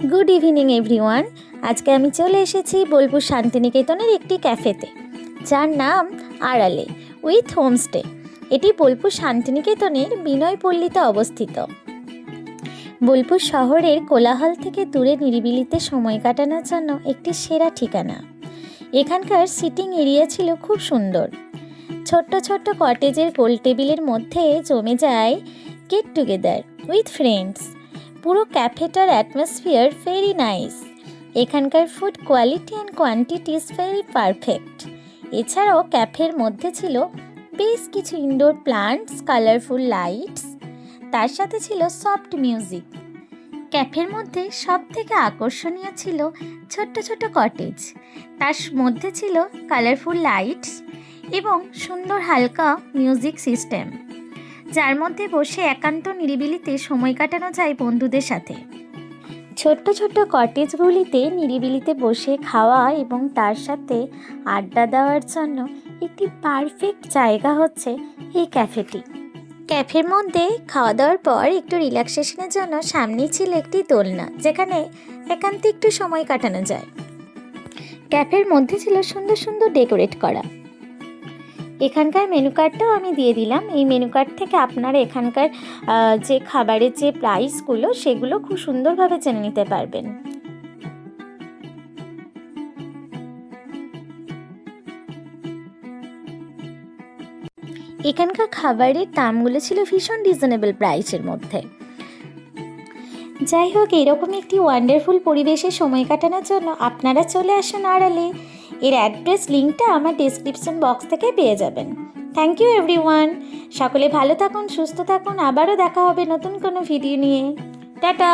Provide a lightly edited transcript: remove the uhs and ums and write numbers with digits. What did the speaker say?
Good evening everyone. আজকে আমি চলে এসেছি বোলপুর শান্তিনিকেতনের একটি ক্যাফেতে, যার নাম আড়ালে উইথ হোমস্টে। এটি বোলপুর শান্তিনিকেতনের বিনয়পল্লীতে অবস্থিত। বোলপুর শহরের কোলাহল থেকে দূরে নিরিবিলিতে সময় কাটানোর জন্য একটি সেরা ঠিকানা। এখানকার সিটিং এরিয়া ছিল খুব সুন্দর। ছোট্ট ছোট্ট কটেজের গোল টেবিলের মধ্যে জমে যায় গেট টুগেদার উইথ ফ্রেন্ডস। পুরো ক্যাফেটার অ্যাটমসফিয়ার ভেরি নাইস। এখানকার food quality and quantity is very perfect. এছাড়াও ক্যাফের মধ্যে ছিল বেশ কিছু ইনডোর প্লান্টস, কালারফুল লাইটস, তার সাথে ছিল সফট মিউজিক। ক্যাফের মধ্যে সব থেকে আকর্ষণীয় ছিল ছোট্ট ছোট্ট কটেজ, তার মধ্যে ছিল কালারফুল লাইটস এবং সুন্দর হালকা মিউজিক সিস্টেম, যার মধ্যে বসে একান্ত নিরিবিলিতে সময় কাটানো যায় বন্ধুদের সাথে। ছোট্ট ছোট্ট কটেজগুলিতে নিরিবিলিতে বসে খাওয়া এবং তার সাথে আড্ডা দেওয়ার জন্য একটি পারফেক্ট জায়গা হচ্ছে এই ক্যাফেটি। ক্যাফের মধ্যে খাওয়া দাওয়ার পর একটু রিল্যাক্সেশনের জন্য সামনেই ছিল একটি দোলনা, যেখানে একান্তে একটু সময় কাটানো যায়। ক্যাফের মধ্যে ছিল সুন্দর সুন্দর ডেকোরেট করা। এখানকার মেনু কার্ডটাও আমি দিয়ে দিলাম। এই মেনু কার্ড থেকে আপনারা এখানকার যে খাবারের যে প্রাইসগুলো সেগুলো খুব সুন্দরভাবে জেনে নিতে পারবেন। এখানকার খাবারের দামগুলো ছিল ভীষণ রিজনেবল প্রাইসের মধ্যে। যাই হোক, এরকম একটি ওয়ান্ডারফুল পরিবেশে সময় কাটানোর জন্য আপনারা চলে আসুন আড়ালে। এর অ্যাড্রেস লিঙ্কটা আমার ডেসক্রিপশন বক্স থেকে পেয়ে যাবেন। Thank you everyone. সকলে ভালো থাকুন, সুস্থ থাকুন। আবারও দেখা হবে নতুন কোনো ভিডিও নিয়ে। টাটা।